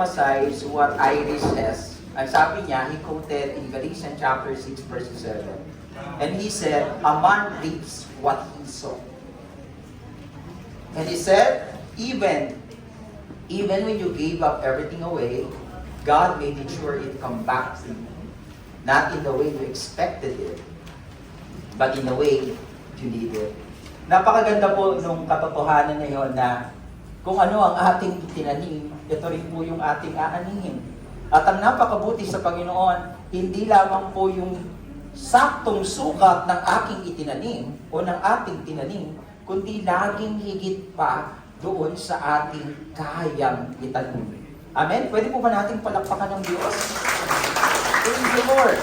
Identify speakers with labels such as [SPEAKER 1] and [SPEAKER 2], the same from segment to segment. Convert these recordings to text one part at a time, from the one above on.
[SPEAKER 1] emphasize what Iris says. Ang sabi niya, he quoted in Galatians chapter 6, verse 7. And he said, a man reaps what he sow. And he said, even when you gave up everything away, God made it sure it come back to you. Not in the way you expected it, but in the way you need it. Napakaganda po nung katotohanan na yun na kung ano ang ating itinanim, ito rin po yung ating aanihin. At ang napakabuti sa Panginoon, hindi lamang po yung saktong sukat ng aking itinanim o ng ating tinanim, kundi laging higit pa doon sa ating kayang itanim. Amen? Pwede po ba natin palakpakan ng Diyos? Praise the Lord.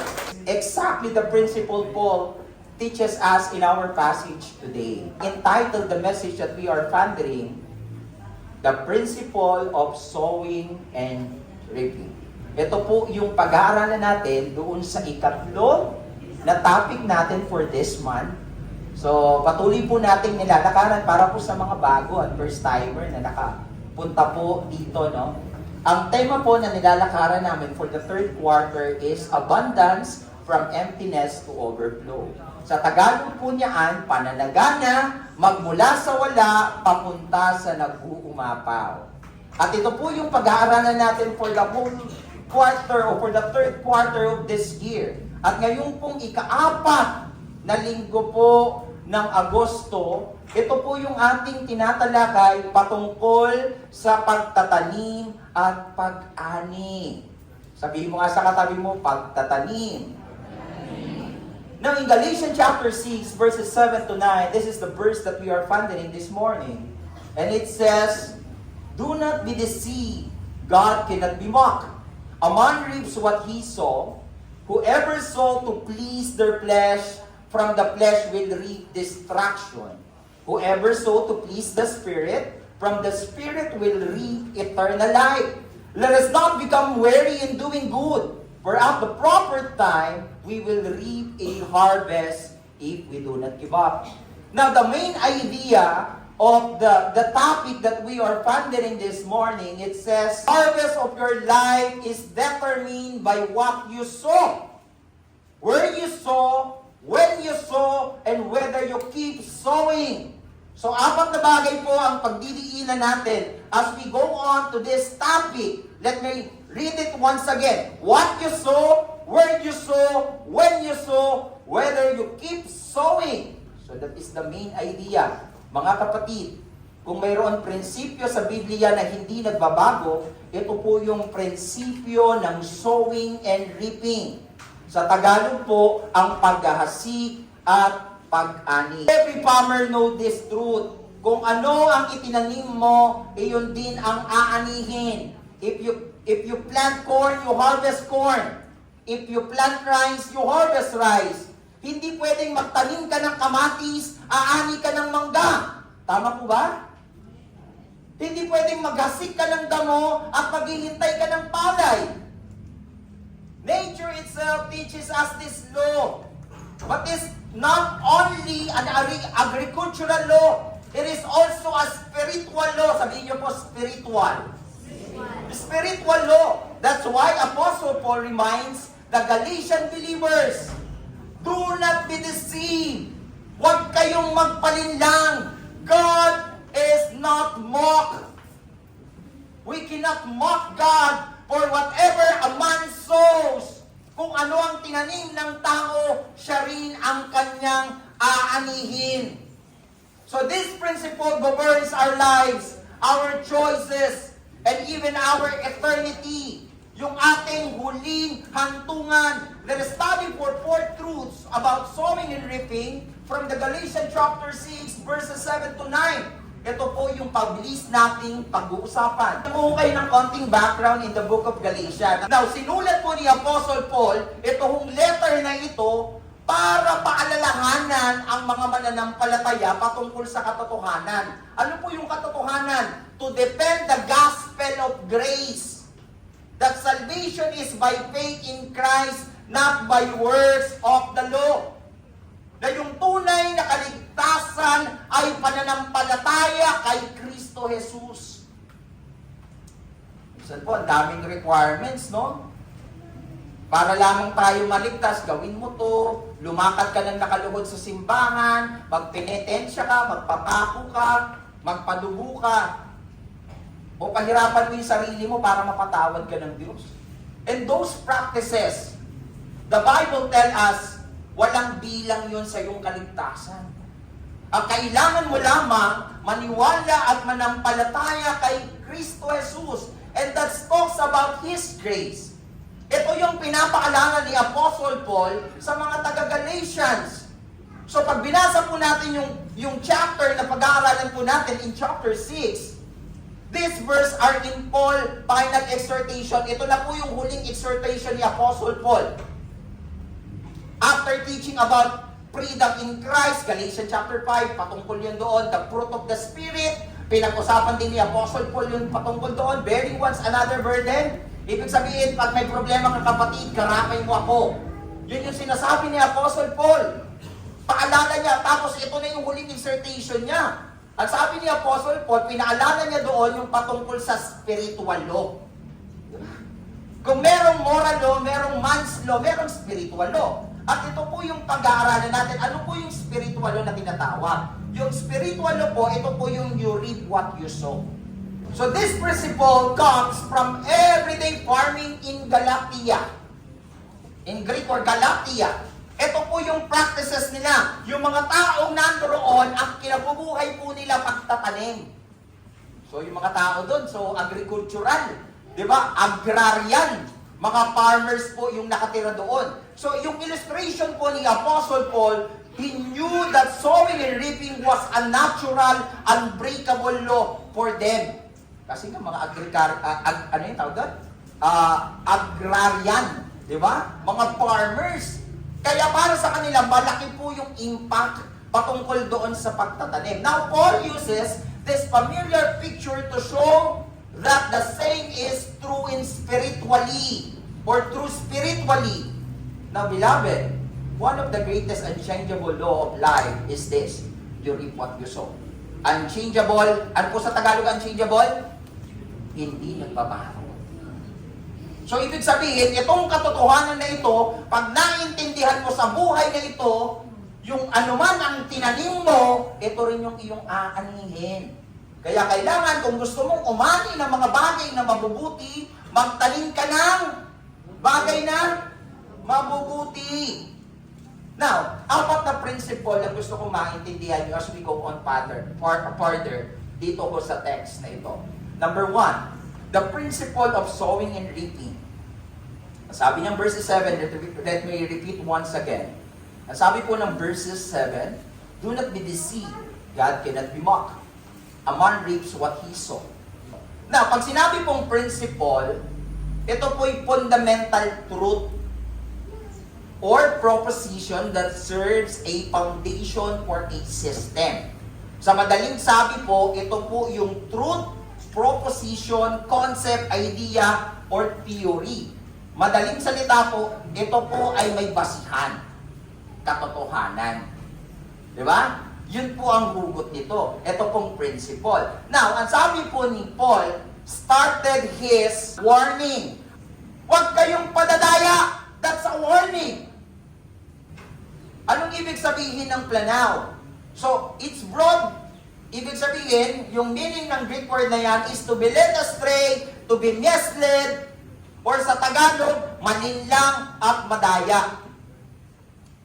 [SPEAKER 1] Exactly the principle Paul teaches us in our passage today. Entitled the message that we are pondering, the principle of sowing and reaping. Ito po yung pag-aaralan natin doon sa ikatlo na topic natin for this month. So, patuloy po natin nilalakaran para po sa mga bago at first timer na nakapunta po dito, no? Ang tema po na nilalakaran namin for the third quarter is abundance from emptiness to overflow. Sa Tagalog po niyaan, pananagana, magmula sa wala, papunta sa nag-uumapaw. At ito po yung pag-aaralan natin for the whole quarter or for the third quarter of this year. At ngayon pong ika-apat na linggo po ng Agosto, ito po yung ating tinatalakay patungkol sa pagtatanim at pag-ani. Sabihin mo nga sa katabi mo, pagtatanim. Now in Galatians chapter 6, verses 7 to 9, this is the verse that we are pondering this morning. And it says, do not be deceived, God cannot be mocked. A man reaps what he sow. Whoever sow to please their flesh, from the flesh will reap destruction. Whoever sow to please the Spirit, from the Spirit will reap eternal life. Let us not become weary in doing good, for at the proper time, we will reap a harvest if we do not give up. Now, the main idea of the topic that we are pondering this morning, it says, harvest of your life is determined by what you sow. Where you sow, when you sow, and whether you keep sowing. So, apat na bagay po ang pagdidiinan natin as we go on to this topic. Let me read it once again. What you sow, where you sow, when you sow, whether you keep sowing. So, that is the main idea. Mga kapatid, kung mayroon prinsipyo sa Biblia na hindi nagbabago, ito po yung prinsipyo ng sowing and reaping. Sa Tagalog po, ang paghahasik at pag-ani. Every farmer knows this truth. Kung ano ang itinanim mo, iyon din ang aanihin. If you plant corn, you harvest corn. If you plant rice, you harvest rice. Hindi pwedeng magtanim ka ng kamatis, aani ka ng mangga. Tama po ba? Hindi pwedeng maghasik ka ng damo at maghihintay ka ng palay. Nature itself teaches us this law. But it's not only an agricultural law, it is also a spiritual law. Sabihin niyo po, spiritual. Spiritual law. That's why Apostle Paul reminds the Galatian believers, do not be deceived. Huwag kayong magpalinlang. God is not mocked. We cannot mock God for whatever a man sows. Kung ano ang tinanim ng tao, siya rin ang kanyang aanihin. So this principle governs our lives, our choices, and even our eternity. Yung ating huling hantungan. Let us study for 4 truths about sowing and reaping from the Galatians chapter 6, verses 7 to 9. Ito po yung pabilis nating pag-uusapan. Kumuha kayo ng konting background in the book of Galatians. Now, sinulat po ni Apostle Paul, itong letter na ito para paalalahanan ang mga mananampalataya patungkol sa katotohanan. Ano po yung katotohanan? To defend the gospel of grace. That salvation is by faith in Christ, not by works of the law. Na yung tunay na kaligtasan ay pananampalataya kay Kristo Jesus. Saan po, ang daming requirements, no? Para lamang tayo maligtas, gawin mo to, lumakad ka ng nakaluhod sa simbahan, magpenitensya ka, magpapako ka, magpadugo ka, o pahirapan mo yung sarili mo para mapatawad ka ng Diyos. And those practices, the Bible tell us, walang bilang yun sa iyong kaligtasan. Ang kailangan mo lamang maniwala at manampalataya kay Kristo Jesus. And that talks about His grace. Ito yung pinapaalala ni Apostle Paul sa mga taga-Galatians. So pag binasa po natin yung chapter na pag-aaralan po natin in chapter 6, this verse are in Paul final exhortation. Ito na po yung huling exhortation ni Apostle Paul. After teaching about freedom in Christ, Galatians chapter 5, patungkol yun doon, the fruit of the Spirit, pinag-usapan din ni Apostle Paul yung patungkol doon, bearing once another burden. Ibig sabihin, pag may problema kang kapatid, karamay mo ako. Yun yung sinasabi ni Apostle Paul. Paalala niya, tapos ito na yung huling exhortation niya. At sabi ni Apostle Paul, pinaalala niya doon yung patungkol sa spiritual law. Kung merong moral law, merong man's law, merong spiritual law. At ito po yung pag-aaralan natin. Ano po yung spiritual law na tinatawag? Yung spiritual law po, ito po yung you reap what you sow. So this principle comes from everyday farming in Galatia. In Greek or Galatia. Ito po yung practices nila. Yung mga taong nandoon, ang kinabubuhay po nila pagtatanim. So yung mga tao doon, so agricultural. Di ba? Agrarian. Mga farmers po yung nakatira doon. So yung illustration po ni Apostle Paul, he knew that sowing and reaping was a natural, unbreakable law for them. Kasi nga mga ano yung tawag doon? Agrarian. Di ba? Mga farmers. Kaya para sa kanila, malaki po yung impact patungkol doon sa pagtatanim. Now, Paul uses this familiar picture to show that the same is true in spiritually or true spiritually. Now, beloved, one of the greatest unchangeable law of life is this: you reap what you sow. Unchangeable, ano po sa Tagalog unchangeable? Hindi nagbabago. So, ibig sabihin, itong katotohanan na ito, pag naintindihan mo sa buhay na ito, yung anuman ang tinanim mo, ito rin yung iyong aanihin. Kaya kailangan, kung gusto mong umani ng mga bagay na mabubuti, magtanim ka ng bagay na mabubuti. Now, apat na principle na gusto kong maintindihan nyo as we go on further dito ko sa text na ito. Number 1, the principle of sowing and reaping. Sabi ng verses 7, let me repeat once again. Sabi po ng verses 7, do not be deceived, God cannot be mocked. A man reaps what he sow. Now, pag sinabi pong principle, ito po'y fundamental truth or proposition that serves a foundation for a system. Sa madaling sabi po, ito po yung truth, proposition, concept, idea, or theory. Madaling salita po, ito po ay may basihan, katotohanan. Di ba? Yun po ang hugot nito. Ito pong principle. Now, ang sabi po ni Paul, started his warning. Huwag kayong padadaya. That's a warning. Anong ibig sabihin ng planaw? So, it's broad. Ibig sabihin, yung meaning ng Greek word na yan is to be led astray, to be misled, or sa Tagalog, malinlang at madaya.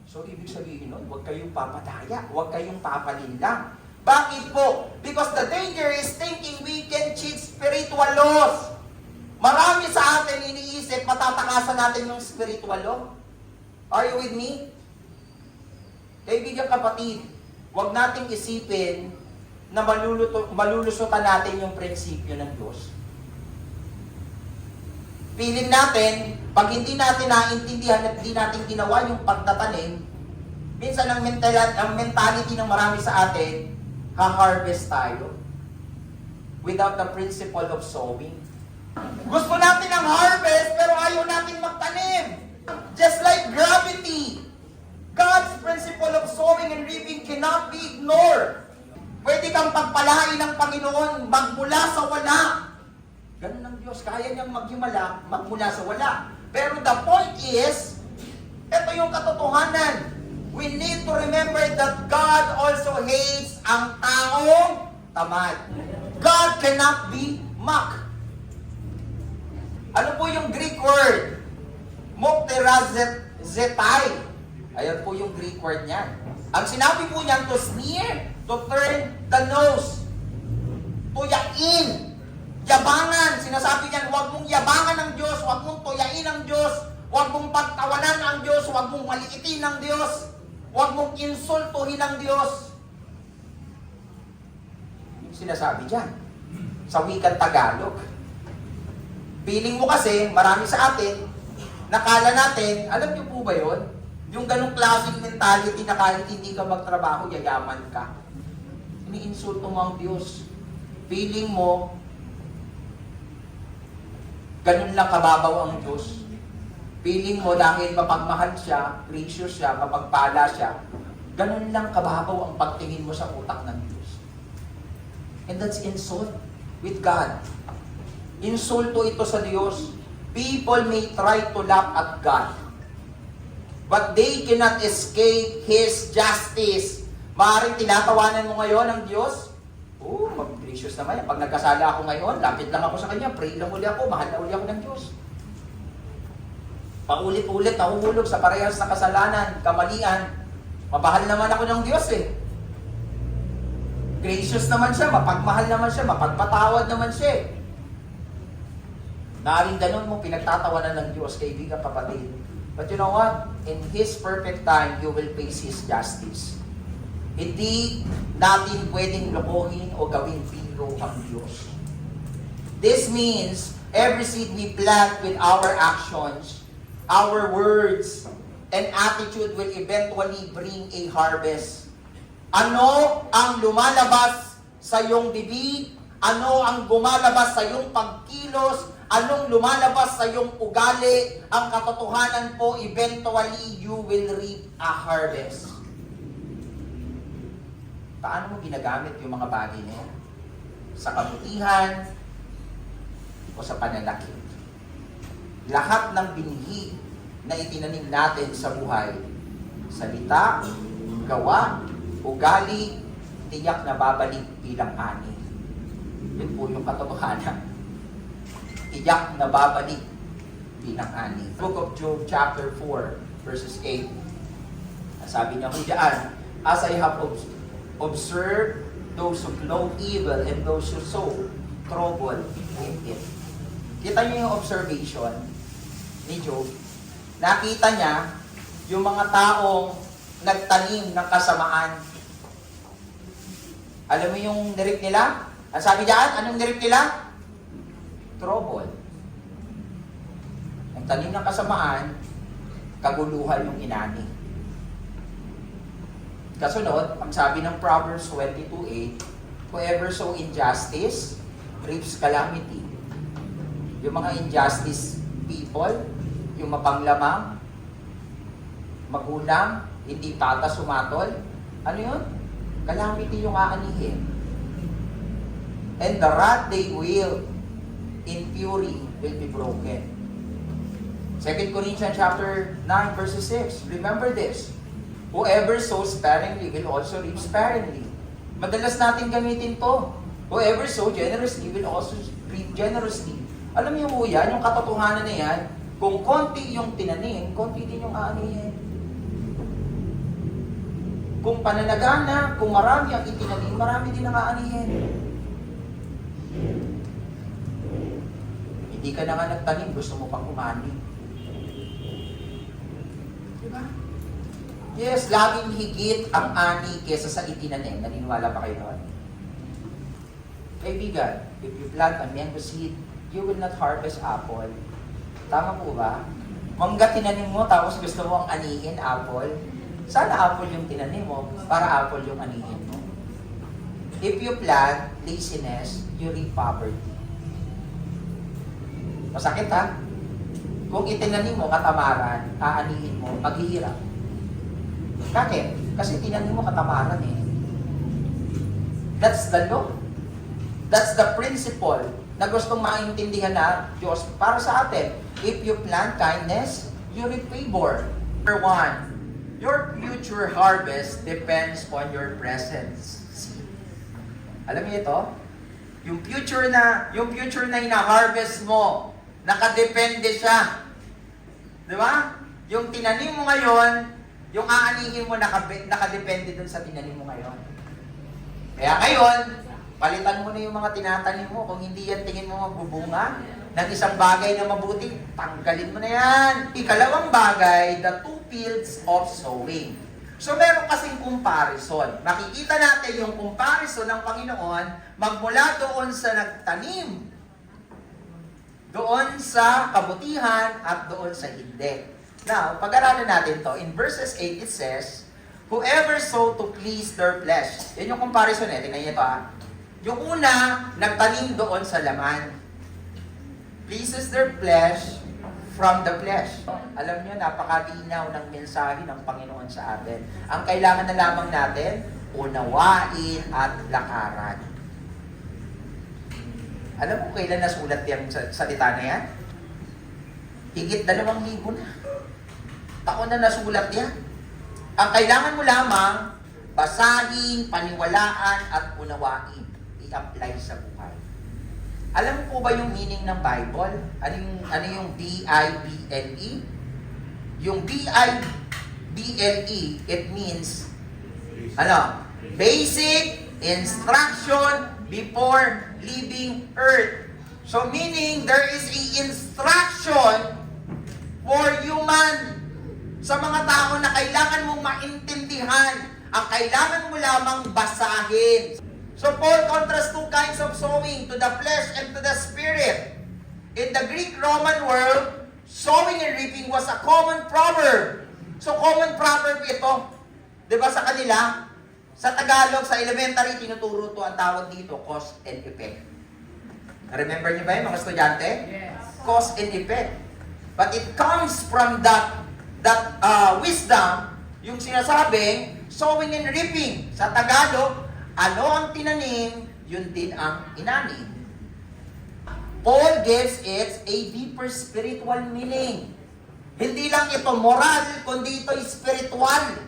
[SPEAKER 1] So, ibig sabihin nun, huwag kayong papadaya, huwag kayong papalinlang. Bakit po? Because the danger is thinking we can cheat spiritual laws. Marami sa atin iniisip, matatakasan natin yung spiritual law. Are you with me? Kaibigan kapatid, huwag nating isipin na malulusutan natin yung prinsipyo ng Diyos. Piling natin, pag hindi natin naintindihan at hindi natin ginawa yung pagtatanim, minsan ang mentality ng marami sa atin, ha-harvest tayo without the principle of sowing. Gusto natin ang harvest, pero ayaw natin magtanim. Just like gravity, God's principle of sowing and reaping cannot be ignored. Pwede kang pagpalain ng Panginoon magmula sa wala. Ganun ang Diyos, kaya kaya niyang maghimala, magmula sa wala. Pero the point is, ito yung katotohanan. We need to remember that God also hates ang taong tamad. God cannot be mocked. Ano po yung Greek word? Mokterazzetai. Ayan po yung Greek word niyan. Ang sinabi po niyan, to sneer, to turn the nose, tuyain, yabangan. Sinasabi niyan, huwag mong yabangan ng Diyos, huwag mong tuyain ang Diyos, huwag mong pagtawanan ang Diyos, huwag mong maliitin ang Diyos, huwag mong insultuhin ang Diyos. Yung sinasabi diyan sa wikang Tagalog. Feeling mo kasi, marami sa atin, nakala natin, alam niyo po ba yon? Yung ganong klaseng mentality na kahit hindi ka magtrabaho, yayaman ka. Iniinsulto mo ang Diyos. Feeling mo, ganun lang kababaw ang Diyos. Feeling mo dahil mapagmahal siya, gracious siya, mapagpala siya, ganun lang kababaw ang pagtingin mo sa utak ng Diyos. And that's insult with God. Insulto ito sa Diyos. People may try to laugh at God, but they cannot escape His justice. Maaaring tinatawanan mo ngayon ang Diyos. Mag-gracious naman yan. Pag nagkasala ako ngayon, lapit lang ako sa Kanya, pray lang uli ako, mahal na uli ako ng Diyos. Paulit-ulit, nahuhulog sa parehas na kasalanan, kamalian. Mabahal naman ako ng Diyos eh. Gracious naman siya, mapagmahal naman siya, mapagpatawad naman siya eh. Naaring ganun mo, pinagtatawanan ng Diyos, kaibigan, kapatid. But you know what? In His perfect time, you will face His justice. Hindi natin pwedeng lokohin o gawing biro ang Diyos. This means, every seed we plant with our actions, our words, and attitude will eventually bring a harvest. Ano ang lumalabas sa iyong bibig? Ano ang lumalabas sa iyong pagkilos? Anong lumalabas sa iyong ugali? Ang katotohanan po, eventually, you will reap a harvest. Paano mo ginagamit yung mga bagay na yan? Sa kabutihan o sa pananakit? Lahat ng binhi na itinanim natin sa buhay, salita, gawa, ugali, tiyak na babalik bilang ani. Yun po yung katotohanan. Tiyak na babalik bilang ani. Book of Job chapter 4 verses 8. Sabi niya kung diyan, as I have observed those who plow evil and those who sow trouble in it. Kita niyo yung observation ni Job. Nakita niya yung mga taong nagtanim ng kasamaan. Alam mo yung nirip nila? Ang sabi diyan, anong nirip nila? Trouble. Ang tanim ng kasamaan, kaguluhan yung inani. Kasunod, ang sabi ng Proverbs 22:8, whoever sow injustice, reaps calamity. Yung mga injustice people, yung mapanglamang, magulang, hindi tata sumatol, ano yun? Calamity yung aanihin. And the rod they wield in fury will be broken. 2 Corinthians chapter 9 verses 6. Remember this. Whoever sows sparingly will also reap sparingly. Madalas natin gamitin to. Whoever sows generously will also reap generously. Alam niyo po yan, yung katotohanan na yan, kung konti yung tinanim, konti din yung aanihin. Kung pananagana, kung marami ang itinanim, marami din ang aanihin. Hindi ka na nga nagtanim, gusto mo pang umani. Diba? Yes, laging higit ang ani kesa sa itinanim. Naniniwala pa kayo doon? Kaibigan, if you plant a mango seed, you will not harvest apple. Tama po ba? Mangga tinanim mo, tapos gusto mo ang anihin, apple. Sana apple yung tinanim mo, para apple yung anihin mo. If you plant laziness, you reap poverty. Masakit ha? Kung itinanim mo katamaran, aanihin mo, maghihirap. Bakit? Kasi tinanim mo katamaran eh. That's the law. That's the principle na gustong maintindihan na Diyos para sa atin. If you plant kindness, you reap favor. Number 1, your future harvest depends on your present seed. Alam niyo ito? Yung future na ina-harvest mo, nakadepende siya. Di ba? Yung tinanim mo ngayon, yung aanihin mo nakadepende dun sa tinanim mo ngayon. Kaya ngayon, palitan mo na yung mga tinatanim mo. Kung hindi yan tingin mo magbubunga ng isang bagay na mabuti, tanggalin mo na yan. Ikalawang bagay, the 2 fields of sowing. So meron kasing comparison. Makikita natin yung comparison ng Panginoon magmula doon sa nagtanim, doon sa kabutihan, at doon sa hindi. Now, pag-aralan natin to. In verses 8, it says, whoever sow to please their flesh. Yan yung comparison eh. Tingnan niyo ito ah. Yung una, nagtanim doon sa laman. Pleases their flesh from the flesh. Alam niyo, napakalinaw ng mensahe ng Panginoon sa atin. Ang kailangan na lamang natin, unawain at lakaran. Alam mo kailan nasulat yung salita na yan? Higit 2,000 na. Taon na nasulat yan. Ang kailangan mo lamang, basahin, paniwalaan, at unawain. I-apply sa buhay. Alam mo po ba yung meaning ng Bible? Ano yung B-I-B-L-E? Yung B-I-B-L-E, it means, basic instruction before leaving earth. So meaning, there is a instruction for human sa mga tao na kailangan mong maintindihan. Ang kailangan mo lamang basahin. So Paul contrasts 2 kinds of sowing, to the flesh and to the spirit. In the Greek-Roman world, sowing and reaping was a common proverb. So common proverb ito. Diba sa kanila? Sa Tagalog, sa elementary, tinuturo to ang tawag dito, cause and effect. Remember niyo ba yun, mga estudyante?
[SPEAKER 2] Yes.
[SPEAKER 1] Cause and effect. But it comes from that wisdom, yung sinasabing, sowing and reaping. Sa Tagalog, ano ang tinanim, yun din ang inanim. Paul gives it a deeper spiritual meaning. Hindi lang ito moral, kundi ito spiritual.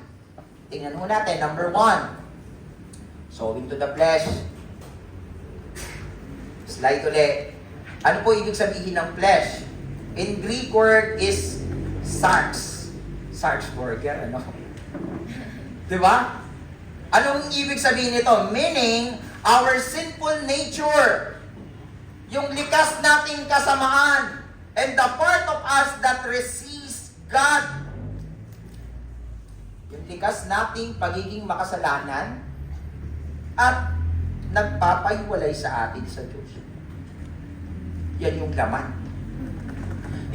[SPEAKER 1] Tingnan mo natin, number 1, sowing to the flesh. Slide ulit. Ano po ibig sabihin ng flesh? In Greek word is sarx. Sarx burger, ano? Diba? Anong ibig sabihin nito? Meaning, our sinful nature. Yung likas nating kasamaan. And the part of us that resists God. Yung likas nating pagiging makasalanan at nagpapahiwalay sa atin sa Diyos. Yan yung laman.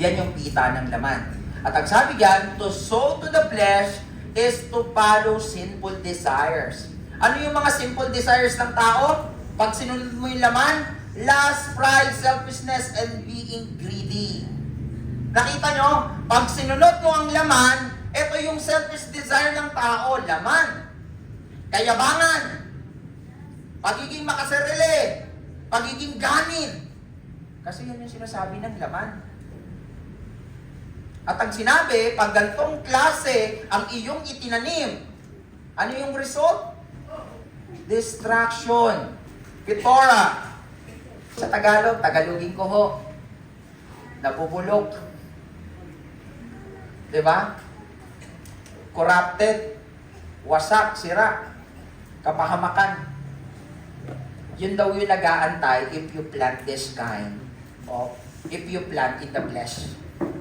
[SPEAKER 1] Yan yung pita ng laman. At ang sabi diyan, to sow to the flesh is to follow sinful desires. Ano yung mga sinful desires ng tao? Pag sinunod mo yung laman, lust, pride, selfishness, and being greedy. Nakita nyo? Pag sinunod mo ang laman, ito yung selfish desire ng tao, laman. Kayabangan. Pagiging makasarili. Pagiging ganit. Kasi yan yung sinasabi ng laman. At ang sinabi, pag ganitong klase ang iyong itinanim, ano yung result? Distraction. Pitora. Sa Tagalog, Tagalogin ko ho. Nabubulok. Diba? Corrupted. Wasak, sira. Kapahamakan. Yun daw yung nag-aantay if you plant this kind of, if you plant in the flesh.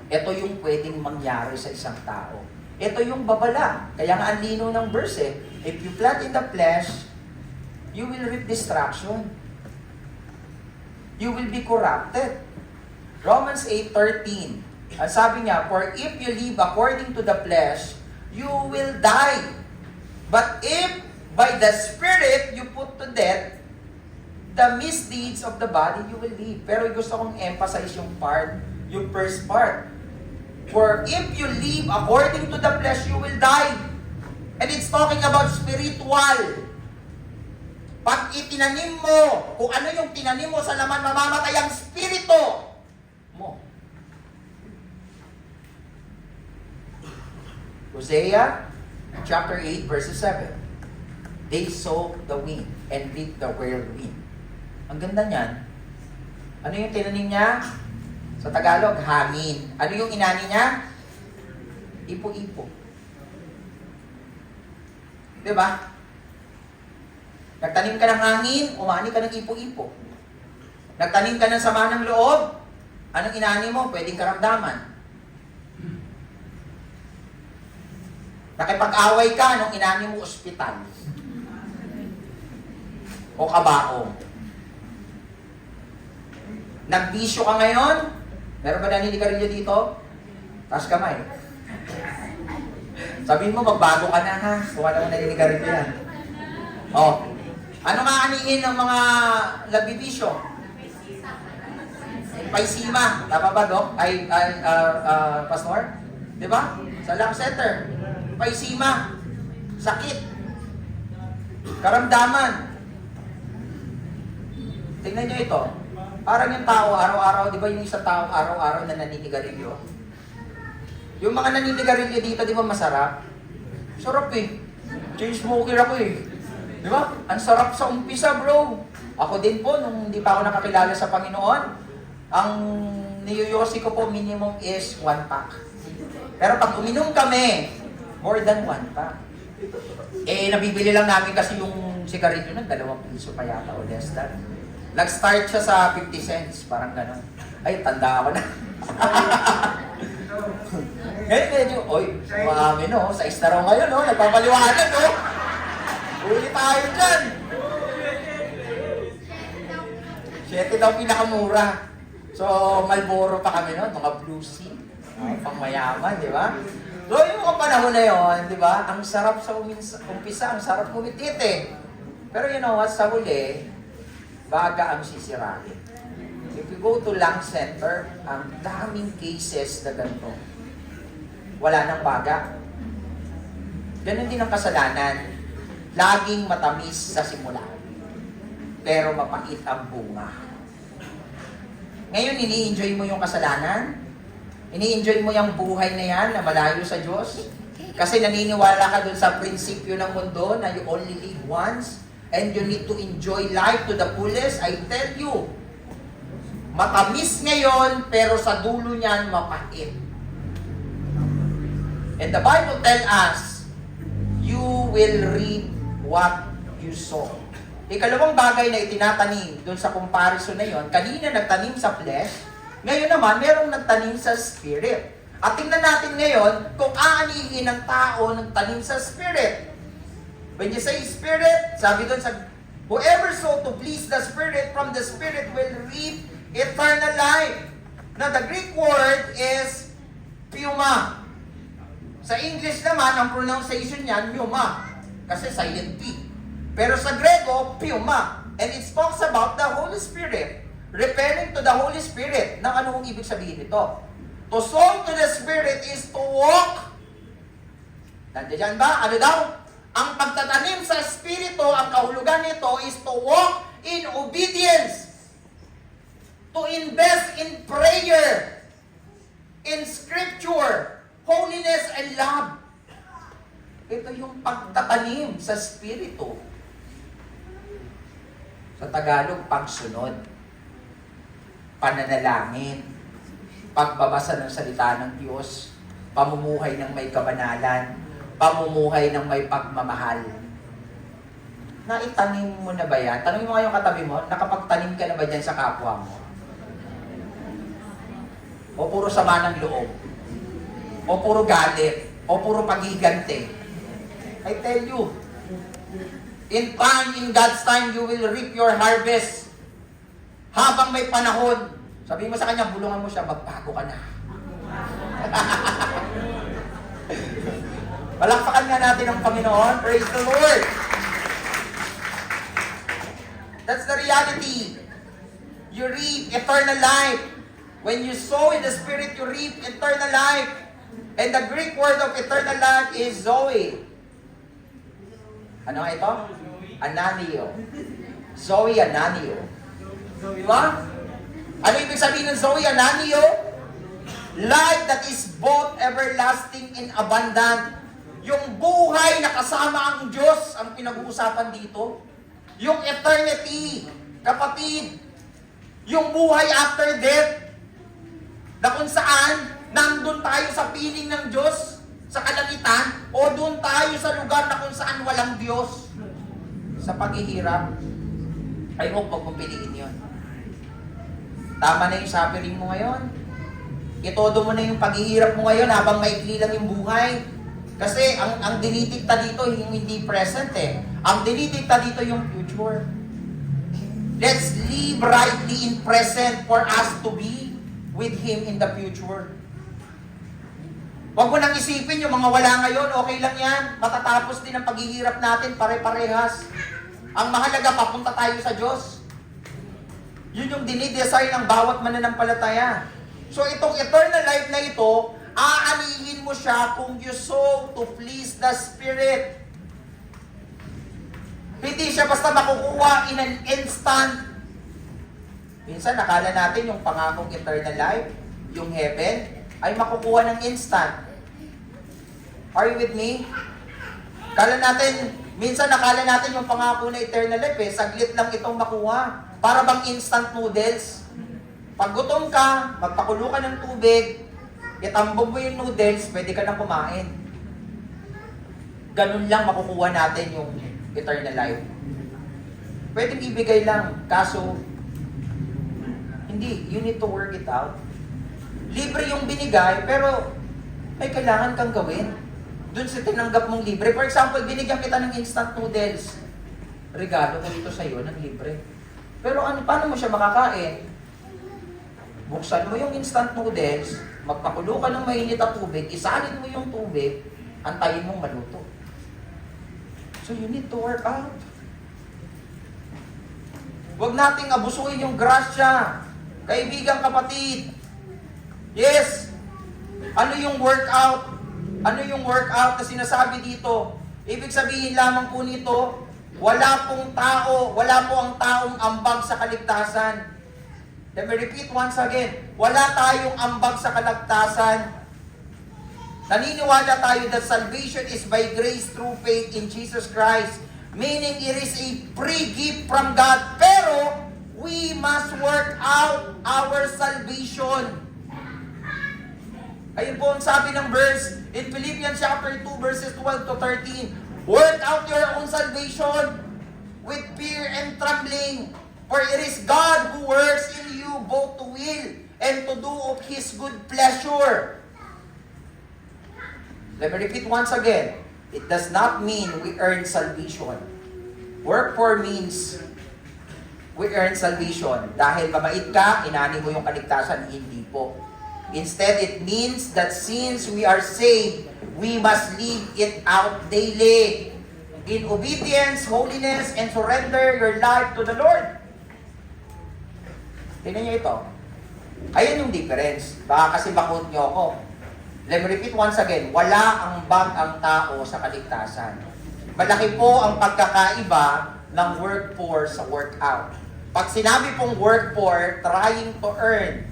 [SPEAKER 1] Ito yung pwedeng mangyari sa isang tao. Ito yung babala. Kaya nga ang lino ng verse eh. If you plant in the flesh, you will reap destruction. You will be corrupted. Romans 8:13. Ang sabi niya, for if you live according to the flesh, you will die. But if by the Spirit you put to death the misdeeds of the body, you will live. Pero gusto kong emphasize yung first part. For if you live according to the flesh, you will die. And it's talking about spiritual. Pag itinanim mo, kung ano yung tinanim mo sa laman, mamamatay ang spirito mo. Hosea chapter 8 verses 7. They sow the wind and reap the whirlwind. Ang ganda niyan. Ano yung tinanim niya? Sa Tagalog, hangin. Ano yung inani niya? Ipo-ipo. Diba? Nagtanim ka ng hangin, umani ka ng ipo-ipo. Nagtanim ka ng sama ng loob, anong inani mo? Pwedeng karamdaman. Nakipag-away ka, anong inani mo? Ospital. O kabaong. Nagbisyo ka ngayon, meron ba naninigarilyo dito? Taas kamay. Sabihin mo, magbago ka na ha, kung ano mo naninigarilyo yan. Oh. Ano nga aniin ng mga nagbibisyo? Paisima. Tama ba, Dok? Pastor? Diba? Sa lung center. Paisima. Sakit. Karamdaman. Tingnan nyo ito. Parang yung tao araw-araw, di ba yung isang tao araw-araw na naninigarilyo? Yung mga naninigarilyo dito, di ba masarap? Sarap eh. Chain smoker ako eh. Di ba? Ang sarap sa umpisa, bro. Ako din po, nung hindi pa ako nakakilala sa Panginoon, ang niyoyosi ko po minimum is 1 pack. Pero pag uminom kami, more than 1 pack. Eh, nabibili lang namin kasi yung sigarilyo ng 2 piso pa yata o less than. Nag-start siya sa 50 cents, parang gano'n. Ay, tanda ako na. Ngayon medyo, oy, umami no, sa istaro ngayon no, nagpapaliwanag no. Uli tayo dyan. 7 daw pinakamura. So, Marlboro pa kami noon, mga Blue Sea. Pangmayaman, di ba? So, yung mga panahon na yun, di ba? Ang sarap sa umpisa, ang sarap kumitit eh. Pero you know what, sa huli, baga ang sisirain. If you go to lung center, ang daming cases na ganito. Wala nang baga. Ganon din ang kasalanan. Laging matamis sa simula, pero mapait ang bunga. Ngayon, ini-enjoy mo yung kasalanan? Ini-enjoy mo yung buhay na yan na malayo sa Diyos? Kasi naniniwala ka dun sa prinsipyo ng mundo na you only live once and you need to enjoy life to the fullest. I tell you, matamis ngayon, pero sa dulo niyan, mapait. And the Bible tells us, you will reap what you sow. Ikalawang bagay na itinatanim doon sa comparison na yon, kanina nagtanim sa flesh, ngayon naman merong nagtanim sa spirit. At tingnan natin ngayon kung aanihin ng tao nagtanim sa spirit. When you say spirit, sabi doon sa whoever sow to please the spirit, from the spirit will reap eternal life. Now the Greek word is pneuma. Sa English naman, ang pronunciation niyan, pneuma. Kasi silent P. Pero sa Grego, pneuma. And it talks about the Holy Spirit. Referring to the Holy Spirit. Nang ano kong ibig sabihin nito? To sow to the Spirit is to walk. Nandiyan ba? Ano daw? Ang pagtatanim sa Espiritu, ang kahulugan nito is to walk in obedience. To invest in prayer, in scripture, holiness and love. Ito yung pagtatanim sa Espiritu. Sa Tagalog, pagsunod. Pananalangin. Pagbabasa ng salita ng Diyos. Pamumuhay ng may kabanalan. Pamumuhay ng may pagmamahal. Naitanim mo na ba yan? Tanong mo nga yung katabi mo, nakapagtanim ka na ba dyan sa kapwa mo? O puro sama ng loob? O puro galit? O puro pagigante? I tell you, in time, in God's time, you will reap your harvest. Habang may panahon, sabihin mo sa kanya, bulungan mo siya, magbago ka na. Palakpakan nga natin ang Panginoon. Praise the Lord. That's the reality. You reap eternal life. When you sow in the Spirit, you reap eternal life. And the Greek word of eternal life is Zoe. Ano nga ito? Ananio. Zoe Ananio. Di ba? Ano ibig sabihin ng Zoe Ananio? Life that is both everlasting and abundant. Yung buhay na kasama ang Diyos ang pinag-uusapan dito. Yung eternity, kapatid. Yung buhay after death. Na kung saan, nandun tayo sa piling ng Diyos, sa kalangitan, o doon tayo sa lugar na kung saan walang Diyos. Sa paghihirap, I hope wag mong piliin yun. Tama na yung suffering mo ngayon. Itodo mo na yung paghihirap mo ngayon habang maikli lang yung buhay. Kasi ang dinitikta dito yung hindi present eh. Ang dinitikta dito yung future. Let's live rightly in present for us to be with Him in the future. Huwag mo nang isipin yung mga wala ngayon, okay lang yan. Matatapos din ang paghihirap natin, pare-parehas. Ang mahalaga, papunta tayo sa Diyos. Yun yung dinidesire ng bawat mananampalataya. So itong eternal life na ito, aanihin mo siya kung you sow to please the Spirit. Hindi siya basta makukuha in an instant. Minsan nakala natin yung pangakong eternal life, yung heaven, ay makukuha ng instant. Are you with me? Minsan nakala natin yung pangako na eternal life saglit lang itong makuha. Para bang instant noodles. Pag gutom ka, magpakulo ka ng tubig, itambog mo yung noodles, pwede ka nang kumain. Ganun lang makukuha natin yung eternal life. Pwedeng ibigay lang, kaso hindi, you need to work it out. Libre yung binigay, pero may kailangan kang gawin. Doon sa tinanggap mong libre. For example, binigyan kita ng instant noodles. Regalo ko dito sa'yo ng libre. Pero paano mo siya makakain? Buksan mo yung instant noodles, magpakulo ka ng mainit na tubig, isalin mo yung tubig, antayin mong maluto. So you need to work out. Huwag nating abusuin yung grasya. Kaibigan, kapatid. Yes. Ano yung workout? Ano yung workout na sinasabi dito? Ibig sabihin lamang po nito, wala po ang taong ambag sa kaligtasan. Let me repeat once again, wala tayong ambag sa kaligtasan. Naniniwala tayo that salvation is by grace through faith in Jesus Christ. Meaning it is a free gift from God. Pero, we must work out our salvation. Ayun po ang sabi ng verse in Philippians chapter 2 verses 12 to 13. Work out your own salvation with fear and trembling. For it is God who works in you both to will and to do of His good pleasure. Let me repeat once again. It does not mean we earn salvation. Work for means we earn salvation. Dahil mabait ka, inani mo yung kaligtasan, hindi po. Instead, it means that since we are saved, we must live it out daily. In obedience, holiness, and surrender your life to the Lord. Tingnan niyo ito. Ayun yung difference. Baka kasi bakot niyo ako. Let me repeat once again. Wala ang bag ang tao sa kaligtasan. Malaki po ang pagkakaiba ng work for sa workout. Pag sinabi pong work for, trying to earn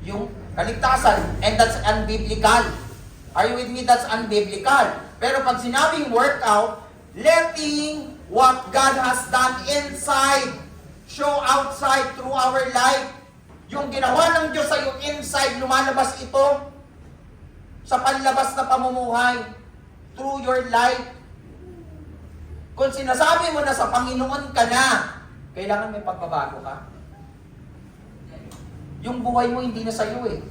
[SPEAKER 1] yung kaligtasan, and that's unbiblical. Are you with me? That's unbiblical. Pero pag sinabing workout, letting what God has done inside show outside through our life. Yung ginawa ng Diyos sa iyo inside, lumalabas ito sa panlabas na pamumuhay through your life. Kung sinasabi mo na sa Panginoon ka na, kailangan may pagbabago ka. Yung buhay mo hindi na sa'yo eh.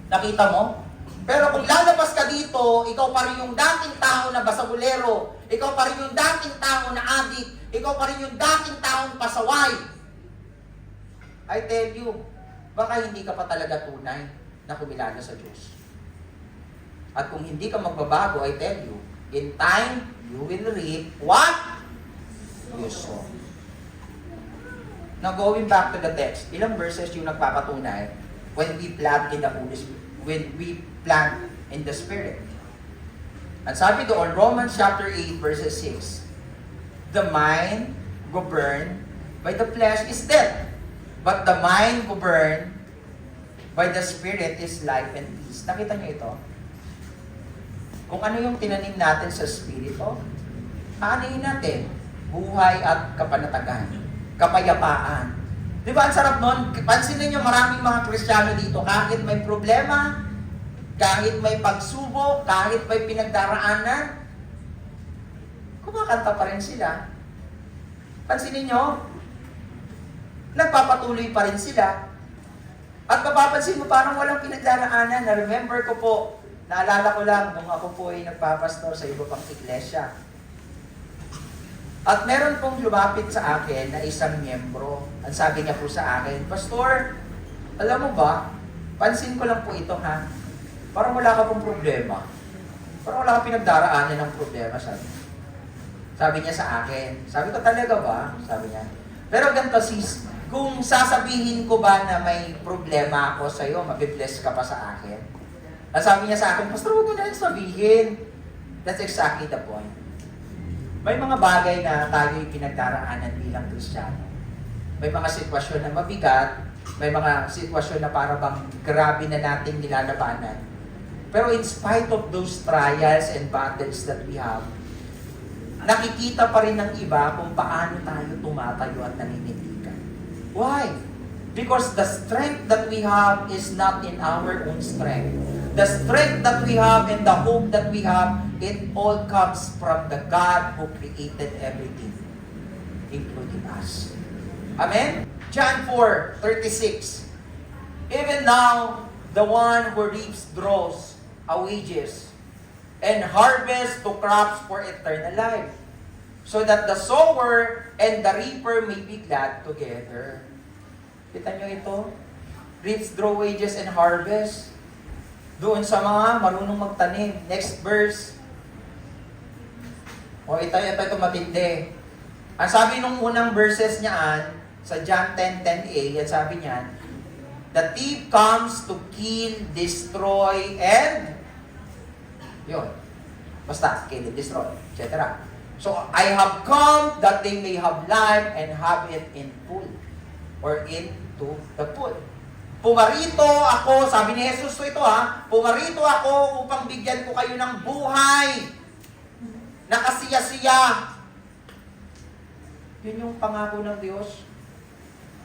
[SPEAKER 1] Nakita mo? Pero kung lalabas ka dito, ikaw pa rin yung dating tao na basagulero, ikaw pa rin yung dating tao na adik, ikaw pa rin yung dating taong pasaway. I tell you, baka hindi ka pa talaga tunay na kumilala sa Diyos. At kung hindi ka magbabago, I tell you, in time, you will reap what you sow. Now, going back to the text, ilang verses yung nagpapatunay when we plant in the Holy Spirit, when we plant in the Spirit. And sabi doon, Romans chapter 8, verses 6, the mind governed by the flesh is death. But the mind governed by the Spirit is life and peace. Nakita niyo ito? Kung ano yung tinanim natin sa Espiritu, aanihin natin buhay at kapanatagan, kapayapaan. Di ba ang sarap nun? Pansinin niyo maraming mga Kristiyano dito, kahit may problema, kahit may pagsubok, kahit may pinagdaraanan, kumakanta pa rin sila. Pansinin niyo, nagpapatuloy pa rin sila. At mapapansin mo, parang walang pinagdaraanan. Na-remember ko po, naalala ko lang, nung ako po ay nagpapastor sa iba pang iglesia. At meron pong lumapit sa akin na isang miyembro. Ang sabi niya po sa akin, Pastor, alam mo ba, pansin ko lang po ito ha, parang wala ka pong problema. Parang wala ka pinagdaraanan ng problema, sabi niya. Sabi niya sa akin. Sabi ko, talaga ba? Sabi niya. Pero ganito sis, kung sasabihin ko ba na may problema ako sa iyo, mabibless ka pa sa akin? Sabi niya sa akin, Pastor, huwag mo na sabihin. That's exactly the point. May mga bagay na tayo'y pinagdaraanan bilang Kristiyano. May mga sitwasyon na mabigat, may mga sitwasyon na para bang grabe na nating nilalabanan. Pero in spite of those trials and battles that we have, nakikita pa rin ng iba kung paano tayo tumatayo at naninindigan. Why? Because the strength that we have is not in our own strength. The strength that we have and the hope that we have, it all comes from the God who created everything, including us. Amen? John 4:36. Even now, the one who reaps draws a wages, and harvests to crops for eternal life, so that the sower and the reaper may be glad together. Kita nyo ito? Reaps, draw wages, and harvest. Doon sa mga marunong magtanim. Next verse. O ito matindi. Ang sabi nung unang verses niyaan, sa John 10:10a, at sabi niyan, the thief comes to kill, destroy, and yun. Basta, kill, destroy, etc. So, I have come that they may have life and have it in full. Or into the full. Pumarito ako, sabi ni Jesus ito ha, pumarito ako upang bigyan ko kayo ng buhay na kasiya-siya. Yun yung pangako ng Diyos.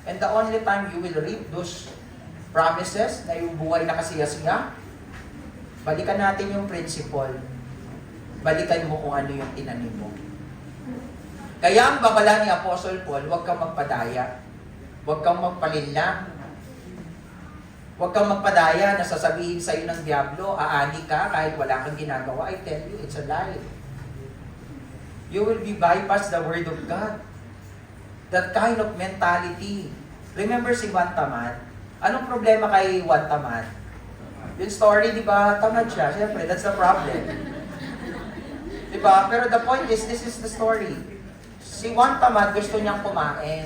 [SPEAKER 1] And the only time you will reap those promises na yung buhay na kasiya-siya, balikan natin yung principle. Balikan mo kung ano yung tinanim mo. Kaya ang babala ni Apostle Paul, huwag kang magpadaya. Huwag kang magpalinlang. Huwag kang magpadaya na sasabihin sa'yo ng Diablo, aani ka kahit wala kang ginagawa. I tell you, it's a lie. You will be bypass the Word of God. That kind of mentality. Remember si Juan Tamad? Anong problema kay Juan Tamad? Yung story, di ba, tamad siya. Siyempre, that's the problem. Di ba? Pero the point is, this is the story. Si Juan Tamad gusto niyang kumain.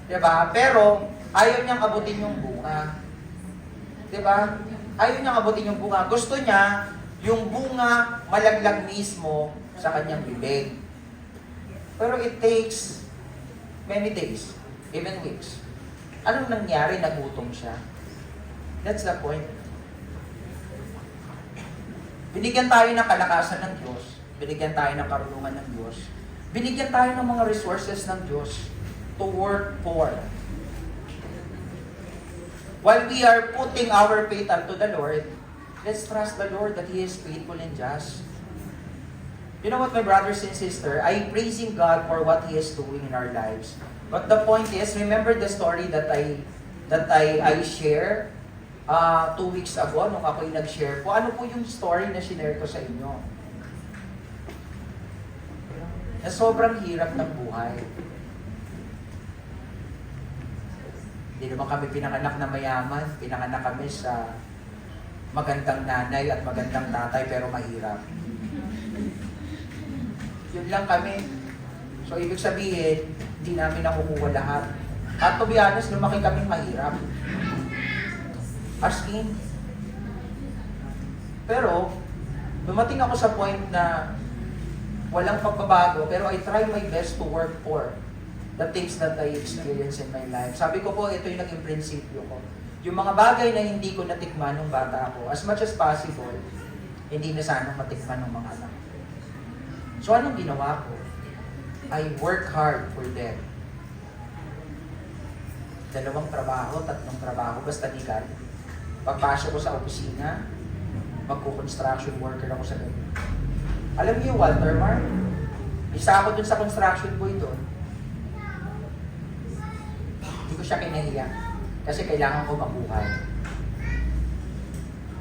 [SPEAKER 1] Di ba? Pero, ayaw niyang abutin yung bunga. Diba? Ayaw niya abutin yung bunga. Gusto niya, yung bunga malaglag mismo sa kanyang bibig. Pero it takes many days, even weeks. Anong nangyari? Nagutom siya. That's the point. Binigyan tayo ng kalakasan ng Diyos. Binigyan tayo ng karunungan ng Diyos. Binigyan tayo ng mga resources ng Diyos to work for. While we are putting our faith unto the Lord, let's trust the Lord that He is faithful and just. You know what, my brothers and sisters? I'm praising God for what He is doing in our lives. But the point is, remember the story that I share 2 weeks ago nung ako'y nag-share po. Ano po yung story na share ko sa inyo? Na sobrang hirap ng buhay. Hindi naman kami pinanganak na mayaman. Pinanganak kami sa magandang nanay at magandang tatay pero mahirap. Yun lang kami. So, ibig sabihin, hindi namin nakukuha lahat. At to be honest, lumaki kaming mahirap. As in. Pero, dumating ako sa point na walang pagbabago, pero I try my best to work for
[SPEAKER 2] the things that I experienced in my life. Sabi ko po, ito yung naging prinsipyo ko. Yung mga bagay na hindi ko natikman nung bata ako, as much as possible, hindi na sana matikman ng mga anak. So anong ginawa ko? I work hard for them. 2 trabaho, 3 trabaho, basta legal. Pagpasok ko sa opisina, magko-construction worker ako sa gabi. Alam niyo, Walter Mark, isa ako dun sa construction boy doon. Hindi ko siya kinahiya kasi kailangan ko mabuhay.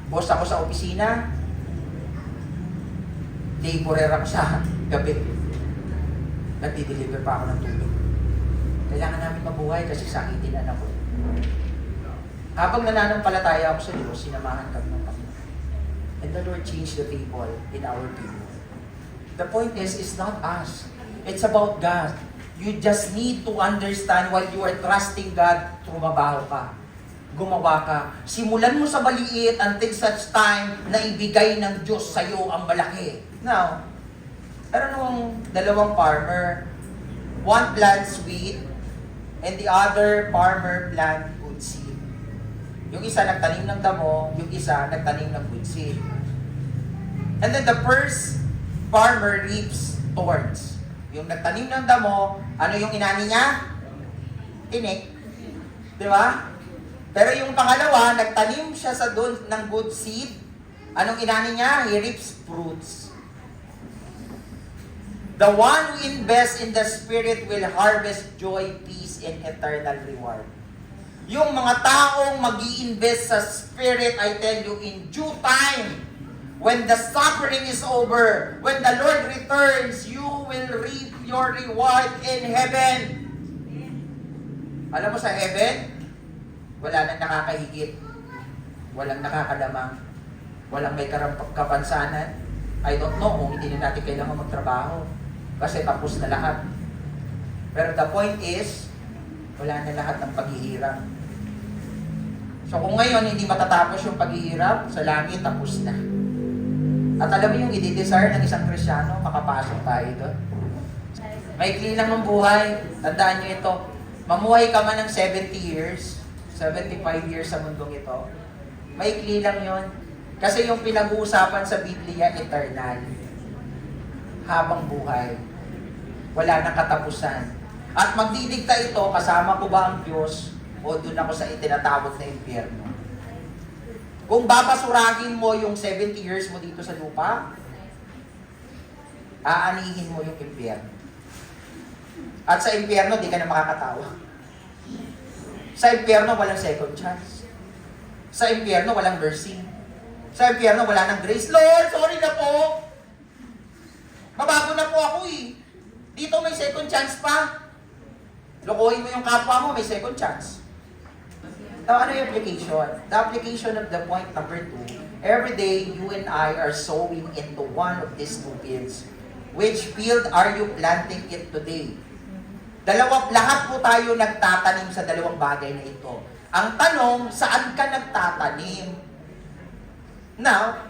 [SPEAKER 2] Boss ako sa opisina, laborer ako sa gabi. Nagdi-deliver pa ako ng tulog. Kailangan namin mabuhay kasi sakitin anak ko. Habang nananampalataya ako sa Diyos, sinamahan kami ng Panginoon. And the Lord changed the people in our people. The point is, it's not us. It's about God. You just need to understand while you are trusting God, trumabaho ka. Gumawa ka. Simulan mo sa maliit until such time na ibigay ng Diyos sa iyo ang malaki. Now, meron nung 2 farmer, one plants wheat, and the other farmer plant good seed. Yung isa nagtanim ng damo, yung isa nagtanim ng good seed. And then the first farmer reaps thorns. Yung nagtanim ng damo, ano yung inani niya? Tinik. Di ba? Pero yung pangalawa, nagtanim siya sa doon ng good seed. Anong inani niya? He reaps fruits. The one who invests in the Spirit will harvest joy, peace, and eternal reward. Yung mga taong mag-i-invest sa Spirit, I tell you, in due time, when the suffering is over, when the Lord returns, you will reap your reward in heaven. Alam mo sa heaven, wala nang nakakahigit, walang nakakalamang, walang may kapansanan. I don't know kung hindi na natin kailangan magtrabaho kasi tapos na lahat. Pero the point is, wala na lahat ng paghihirap. So kung ngayon hindi matatapos yung paghihirap, sa langit tapos na. At alam mo yung i-desire ng isang Kristiyano, makapasok tayo doon. Maikli lang ng buhay. Tandaan nyo ito. Mamuhay ka man ng 70 years, 75 years sa mundong ito. Maikli lang yon. Kasi yung pinag-uusapan sa Biblia, eternal. Habang buhay. Wala nang katapusan. At magdidikta ito, kasama ko ba ang Diyos o doon ako sa itinatawag na impyerno? Kung babasurahin mo yung 70 years mo dito sa lupa, aanihin mo yung impyerno. At sa impyerno, di ka na makakatawa. Sa impyerno, walang second chance. Sa impyerno, walang mercy. Sa impyerno, wala nang grace. Lord, sorry na po. Mabago na po ako eh. Dito may second chance pa. Lokohin mo yung kapwa mo, may second chance. Now, ano yung application? The application of the point number 2, every day, you and I are sowing into one of these 2 fields. Which field are you planting it today? Lahat po tayo nagtatanim sa 2 bagay na ito. Ang tanong, saan ka nagtatanim? Now,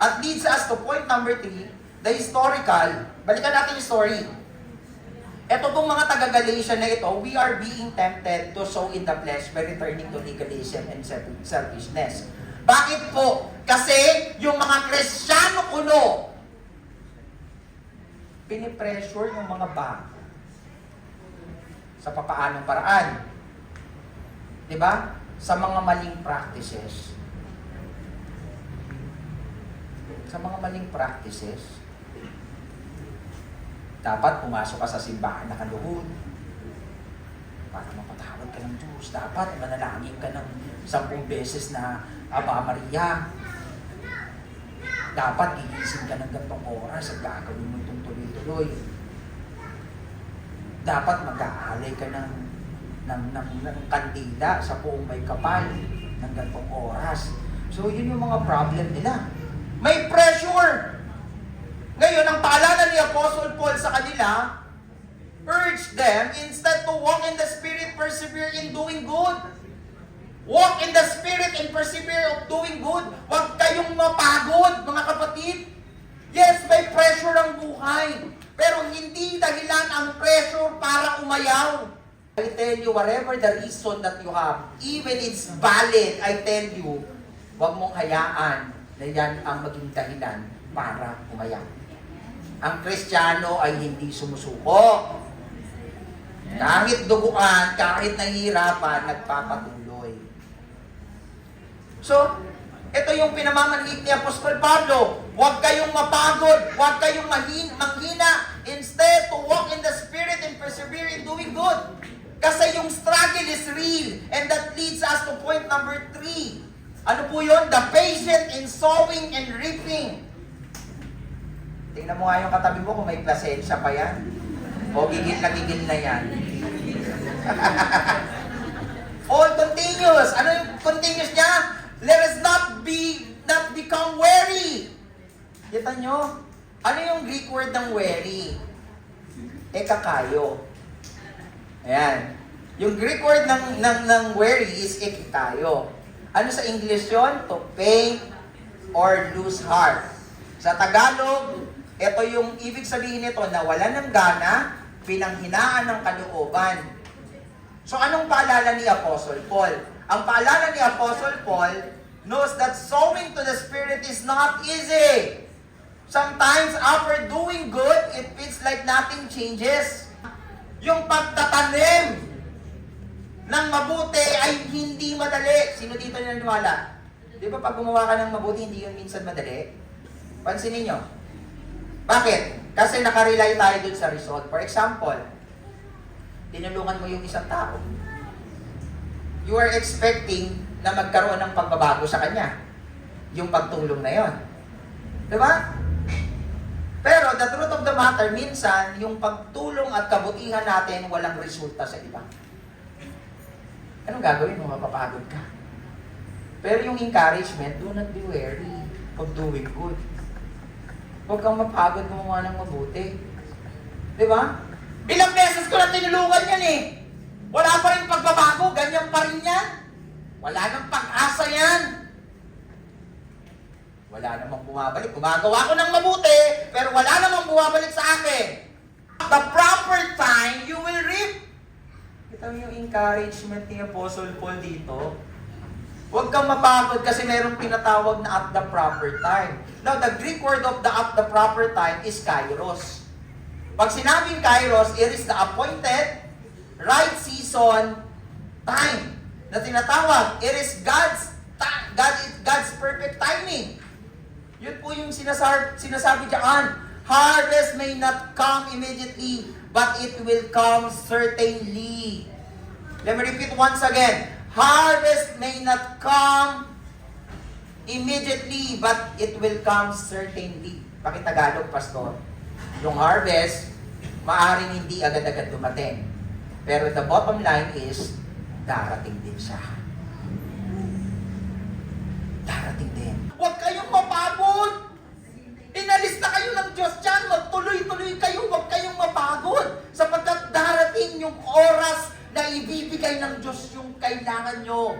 [SPEAKER 2] at leads us to point number 3, the historical. Balikan natin yung story. Ito pong mga taga-Galatia na ito, we are being tempted to sow in the flesh by returning to legalism and selfishness. Bakit po? Kasi yung mga Kristiyano kuno, pinipressure yung mga bata sa papaanong paraan. Diba? Sa mga maling practices. Sa mga maling practices, dapat pumasok ka sa simbahan na kaluhod para mapatawad ka ng Diyos. Dapat manalangin ka ng 10 beses na Aba Maria. Dapat gigising ka ng gantong oras at gagawin mo itong tuloy-tuloy. Dapat mag-aalay ka ng kandila sa buong may kapal ng gantong oras. So yun yung mga problem nila. May pressure! Ngayon, ang paalala ni Apostle Paul sa kanila, urge them, instead to walk in the Spirit, persevere in doing good. Walk in the Spirit and persevere of doing good. Huwag kayong mapagod, mga kapatid. Yes, may pressure ang buhay. Pero hindi dahilan ang pressure para umayaw. I tell you, whatever the reason that you have, even it's valid, I tell you, huwag mong hayaan na yan ang maging dahilan para umayaw. Ang Kristiyano ay hindi sumusuko. Kahit duguan, kahit nahihirapan, nagpapatuloy. So, ito yung pinamamanhik ni Apostol Pablo. Huwag kayong mapagod, huwag kayong manghina. Instead, to walk in the Spirit and persevere in doing good. Kasi yung struggle is real. And that leads us to point number 3. Ano po yun? The patient in sowing and reaping. Tingnan mo nga yung katabi mo kung may plasensya pa yan. O gigil na yan. All continuous. Ano yung continuous niya? Let us not become weary. Kita nyo? Ano yung Greek word ng weary? Ekakayo. Ayan. Yung Greek word ng weary is ekikayo. Ano sa English yon? To faint or lose heart. Sa Tagalog, ito yung ibig sabihin nito na wala ng gana, pinanghinaan ng kalooban. So anong paalala ni Apostle Paul? Ang paalala ni Apostle Paul knows that sowing to the Spirit is not easy. Sometimes after doing good, it feels like nothing changes. Yung pagtatanim ng mabuti ay hindi madali. Sino dito naniniwala? Di ba pag gumawa ka ng mabuti, hindi yun minsan madali? Pansinin nyo. Bakit? Kasi nakarely tayo dun sa result. For example, tinulungan mo yung isang tao. You are expecting na magkaroon ng pagbabago sa kanya. Yung pagtulong na yon. Diba? Pero the truth of the matter, minsan, yung pagtulong at kabutihan natin, walang resulta sa iba. Anong gagawin mo? Mapapagod ka. Pero yung encouragement, do not be weary of doing good. Huwag kang mapagod gumawa ng mabuti. Diba? Ilang beses ko na tinulungan yan eh. Wala pa rin pagbabago, ganyan pa rin yan. Wala nang pag-asa yan. Wala namang bumabalik. Gumagawa ko ng mabuti, pero wala namang bumabalik sa akin. At the proper time, you will reap. Kita mo yung encouragement ni Apostle Paul dito. Huwag kang mapagod kasi merong tinatawag na at the proper time. Now, the Greek word of the at the proper time is kairos. Pag sinabing kairos, it is the appointed, right season, time na tinatawag. It is God's perfect timing. Yun po yung sinasabi diyan. Harvest may not come immediately, but it will come certainly. Let me repeat once again. Harvest may not come immediately, but it will come certainly. Pakitagalog, Pastor. Yung harvest, maaring hindi agad-agad dumating. Pero the bottom line is, darating din siya. Darating din. Huwag kayong mapagod! Inalis na kayo ng Diyos dyan. Magtuloy-tuloy kayo. Huwag kayong mapagod. Sapagkat darating yung oras na ibibigay ng Diyos yung kailangan nyo.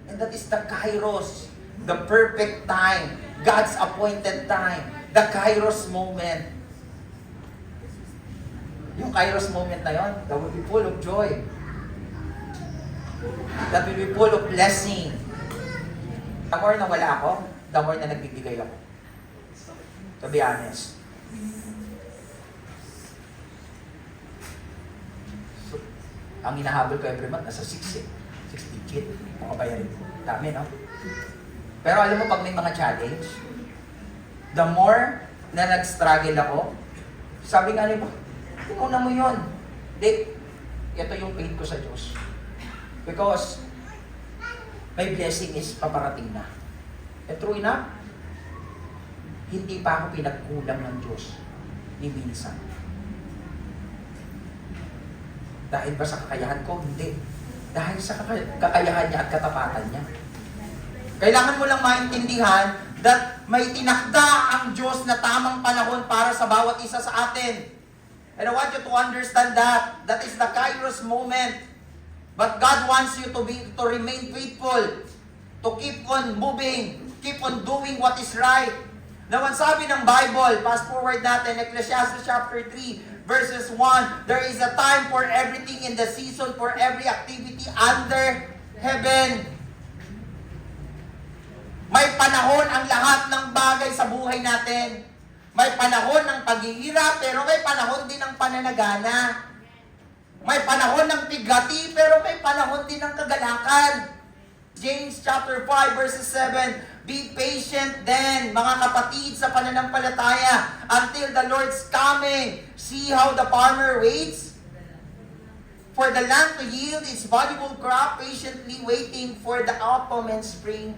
[SPEAKER 2] And that is the kairos. The perfect time. God's appointed time. The kairos moment. Yung kairos moment na yon, that will be full of joy. That will be full of blessing. The more na wala ako, the more na nagbibigay ako. To be honest. So, ang hinahabol ko every month, nasa 6 digit. Makabayarin ko. Dami, no? Pero alam mo, pag may mga challenge, the more na nag-struggle ako, sabi nga nila, tinuna mo yun. Di, ito yung pain ko sa Diyos. Because, my blessing is paparating na. And true enough, hindi pa ako pinagkulang ng Diyos ni minsan. Dahil ba sa kakayahan ko? Hindi. Dahil sa kakayahan niya at katapatan niya. Kailangan mo lang maintindihan that may tinakda ang Diyos na tamang panahon para sa bawat isa sa atin. And I want you to understand that. That is the kairos moment. But God wants you to remain faithful. To keep on moving. Keep on doing what is right. Now, ang sabi ng Bible, fast forward natin, Ecclesiastes chapter 3, verses 1, there is a time for everything in the season, for every activity under heaven. May panahon ang lahat ng bagay sa buhay natin. May panahon ng paghihirap, pero may panahon din ng pananagana. May panahon ng bigati, pero may panahon din ng kagalakan. James chapter 5 verses 7, be patient then, mga kapatid, sa pananampalataya until the Lord's coming. See how the farmer waits for the land to yield its valuable crop, patiently waiting for the autumn and spring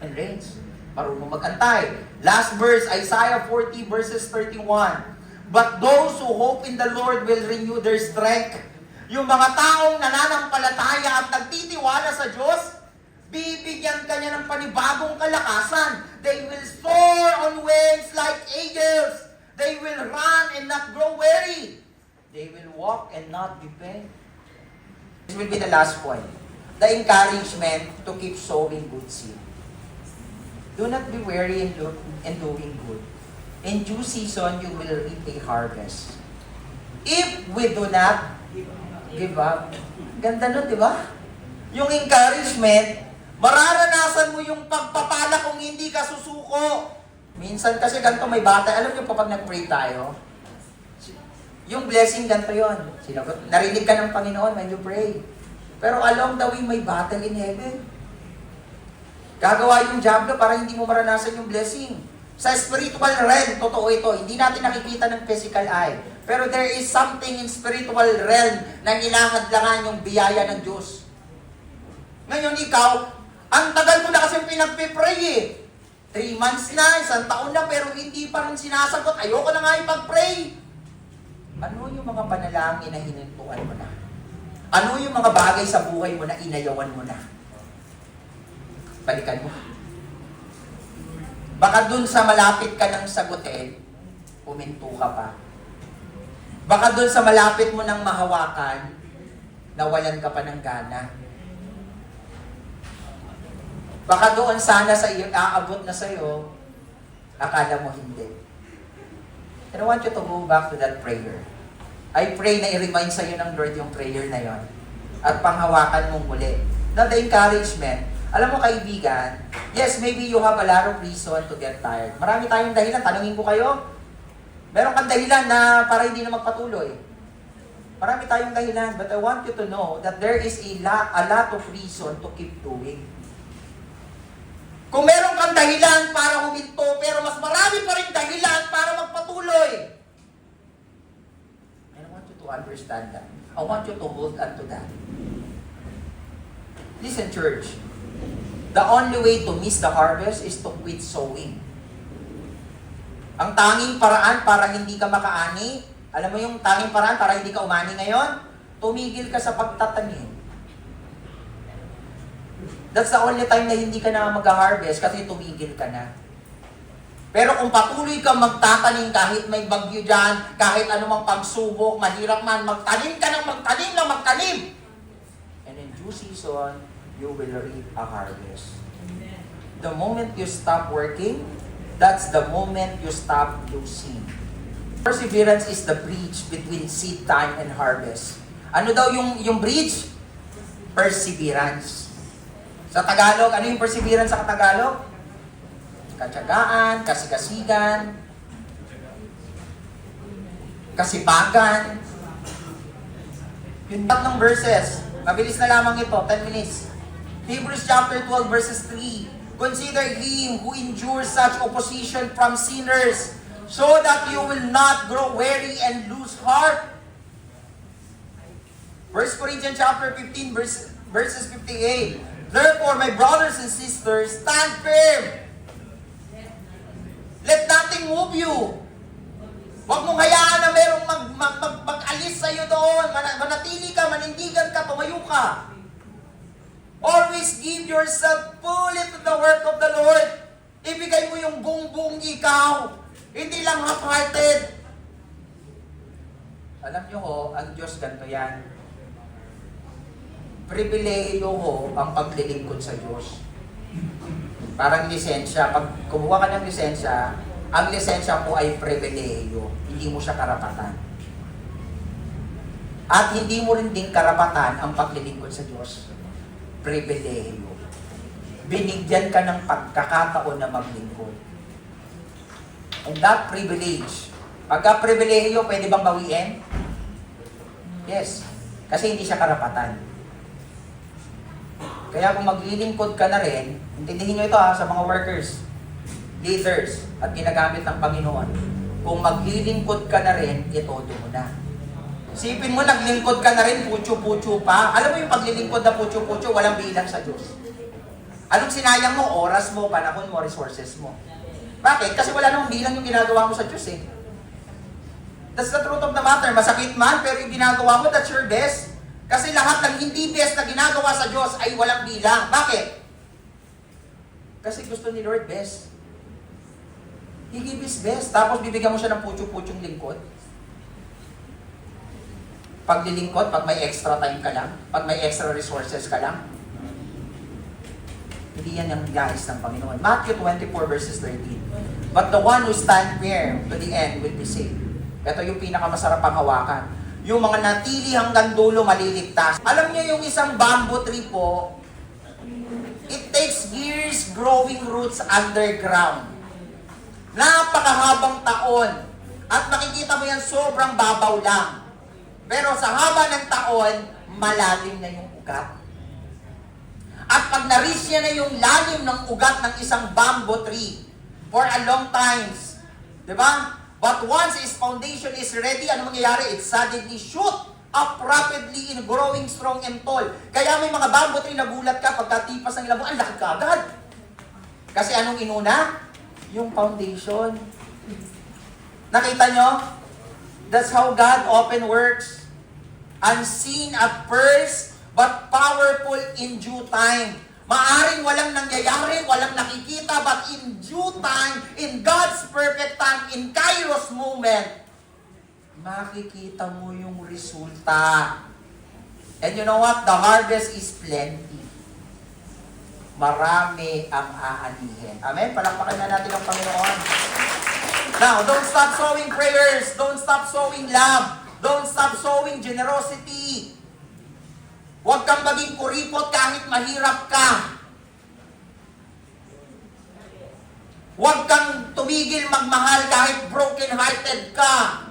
[SPEAKER 2] and rains. Marunong magantay. Last verse, Isaiah 40 verses 31. But those who hope in the Lord will renew their strength. Yung mga taong nananampalataya at nagtitiwala sa Diyos, bibigyan ka niya ng panibagong kalakasan. They will soar on wings like eagles. They will run and not grow weary. They will walk and not be faint. This will be the last point. The encouragement to keep sowing good seed. Do not be weary in doing good. In due season, you will reap a harvest. If we do not give up, ganda nun, di ba? Yung encouragement, mararanasan mo yung pagpapala kung hindi ka susuko. Minsan kasi ganito may bata, alam niyo kapag nag-pray tayo, yung blessing ganito yun. Narinig ka ng Panginoon when you pray. Pero along the way, may battle in heaven. Gagawa yung diablo para hindi mo maranasan yung blessing. Sa spiritual realm, totoo ito. Hindi natin nakikita ng physical eye. Pero there is something in spiritual realm na nilahadlangan yung biyaya ng Diyos. Ngayon ikaw, ang tagal mo na kasi pinagpipray eh. 3 months na, 1 taon na, pero hindi pa rin sinasagot. Ayoko na nga ipag-pray. Ano yung mga panalangin na hinintuan mo na? Ano yung mga bagay sa buhay mo na inayawan mo na? Balikan mo. Baka dun sa malapit ka ng sagutin, puminto ka pa. Baka dun sa malapit mo ng mahawakan, nawalan ka pa ng gana. Baka doon sana sa iyo, aabot na sa iyo, akala mo hindi. And I want you to go back to that prayer. I pray na i-remind sa iyo ng Lord yung prayer na yon. At panghawakan mong muli. Now the encouragement, alam mo kaibigan, yes, maybe you have a lot of reason to get tired. Marami tayong dahilan. Tanungin ko kayo, meron kang dahilan na para hindi na magpatuloy. Marami tayong dahilan. But I want you to know that there is a lot of reason to keep doing. Kung meron kang dahilan para huminto, pero mas marami pa rin dahilan para magpatuloy. I want you to understand that. I want you to hold on to that. Listen, church. The only way to miss the harvest is to quit sowing. Ang tanging paraan para hindi ka makaani, alam mo yung tanging paraan para hindi ka umani ngayon? Tumigil ka sa pagtatanim. That's the only time na hindi ka na mag-harvest kasi tumigil ka na. Pero kung patuloy kang magtatanim kahit may bagyo dyan, kahit anumang pagsubok, mahirap man, magtanim ka ng magtanim. And in due season, you will reap a harvest. The moment you stop working, that's the moment you stop losing. Perseverance is the bridge between seed time and harvest. Ano daw yung bridge? Perseverance. Sa Tagalog, ano yung perseverance sa Tagalog? Katyagaan, kasigasigan, kasipagan. Yung tatlong verses, mabilis na lamang ito, 10 minutes. Hebrews chapter 12 verses 3. Consider him who endures such opposition from sinners, so that you will not grow weary and lose heart. 1 Corinthians chapter 15 verses 58. Therefore, my brothers and sisters, stand firm. Let nothing move you. Huwag mong hayaan na merong mag-alis sa'yo doon. Manatili ka, manindigan ka, tumayo ka. Always give yourself fully to the work of the Lord. Ibigay mo yung buong ikaw. Hindi lang half-hearted. Alam nyo ho, ang Diyos ganito yan. Pribilehiyo ho ang paglilingkod sa Diyos. Parang lisensya. Pag kumuha ka ng lisensya, ang lisensya po ay pribilehiyo. Hindi mo siya karapatan. At hindi mo rin din karapatan ang paglilingkod sa Diyos. Pribilehiyo. Binigyan ka ng pagkakataon na maglingkod. And that privilege, pagka pribilehiyo, pwede bang bawiin? Yes. Kasi hindi siya karapatan. Kaya kung maglilingkod ka na rin, intindihin nyo ito sa mga workers, leaders, at ginagamit ng Panginoon. Kung maglilingkod ka na rin, itodo mo na. Sipin mo, naglingkod ka na rin, putyo-putyo pa. Alam mo yung paglilingkod na putyo-putyo, walang bilang sa Diyos. Anong sinayang mo? Oras mo, panahon mo, resources mo. Bakit? Kasi wala namang bilang yung ginagawa mo sa Diyos eh. That's the truth of the matter. Masakit man, pero yung ginagawa mo, that's your best. Kasi lahat ng hindi best na ginagawa sa Diyos ay walang bilang. Bakit? Kasi gusto ni Lord best. He give His best. Tapos bibigyan mo siya ng putyo-putyong lingkod. Paglilingkod, pag may extra time ka lang, pag may extra resources ka lang, hindi yan ang nais ng Panginoon. Matthew 24 verses 13. But the one who stand firm to the end will be saved. Ito yung pinakamasarap pang hawakan. Yung mga natili hanggang dulo maliligtas. Alam niyo yung isang bamboo tree po, it takes years growing roots underground. Napakahabang taon. At makikita mo yan sobrang babaw lang. Pero sa haba ng taon, malalim na yung ugat. At pag na-reach niya na yung lalim ng ugat ng isang bamboo tree for a long times, di ba? But once its foundation is ready, ano mangyayari? It suddenly shoot up rapidly in growing strong and tall. Kaya may mga bamboo tree na gulat ka pagkatipas ng ilang buwan, ang laki ka agad. Kasi anong inuna? Yung foundation. Nakita nyo? That's how God often works. Unseen at first, but powerful in due time. Maaring walang nangyayari, walang nakikita, but in due time, in God's perfect time, in Kairos moment, makikita mo yung resulta. And you know what? The harvest is plenty. Marami ang aanihin. Amen? Palakpakan na natin ang Panginoon. Now, don't stop sowing prayers. Don't stop sowing love. Don't stop sowing generosity. Huwag kang maging kuripot kahit mahirap ka. Huwag kang tumigil magmahal kahit broken-hearted ka.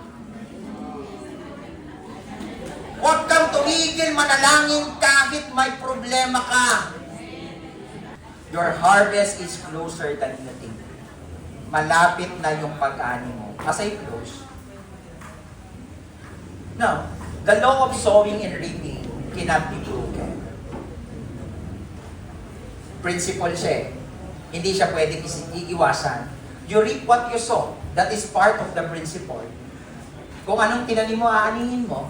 [SPEAKER 2] Huwag kang tumigil manalangin kahit may problema ka. Your harvest is closer than you think. Malapit na yung pag-ani mo. As I close. Now, the law of sowing and reaping cannot be broken. Principle siya. Hindi siya pwedeng iiwasan. You reap what you sow. That is part of the principle. Kung anong tinanim mo, aanihin mo.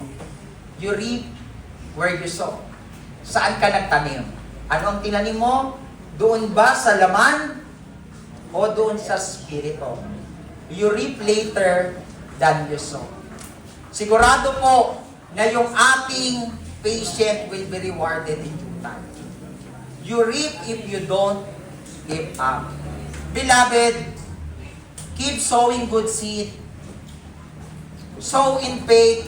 [SPEAKER 2] You reap where you sow. Saan ka nagtanim? Ano ang tinanim mo? Doon ba sa laman? O doon sa spirito? You reap later than you sow. Sigurado po na yung ating patient will be rewarded in due time. You reap if you don't give up. Beloved, keep sowing good seed. Sow in faith,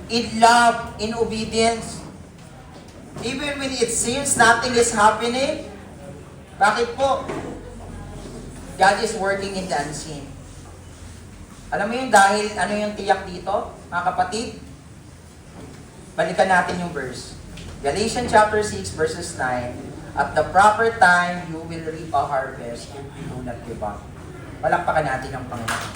[SPEAKER 2] in love, in obedience. Even when it seems nothing is happening, bakit po? God is working in the unseen. Alam mo yun, dahil ano yung tiyak dito, mga kapatid? Balikan natin yung verse. Galatians chapter 6 verses 9, at the proper time, you will reap a harvest if you do not give up. Palakpakan natin ang Panginoon.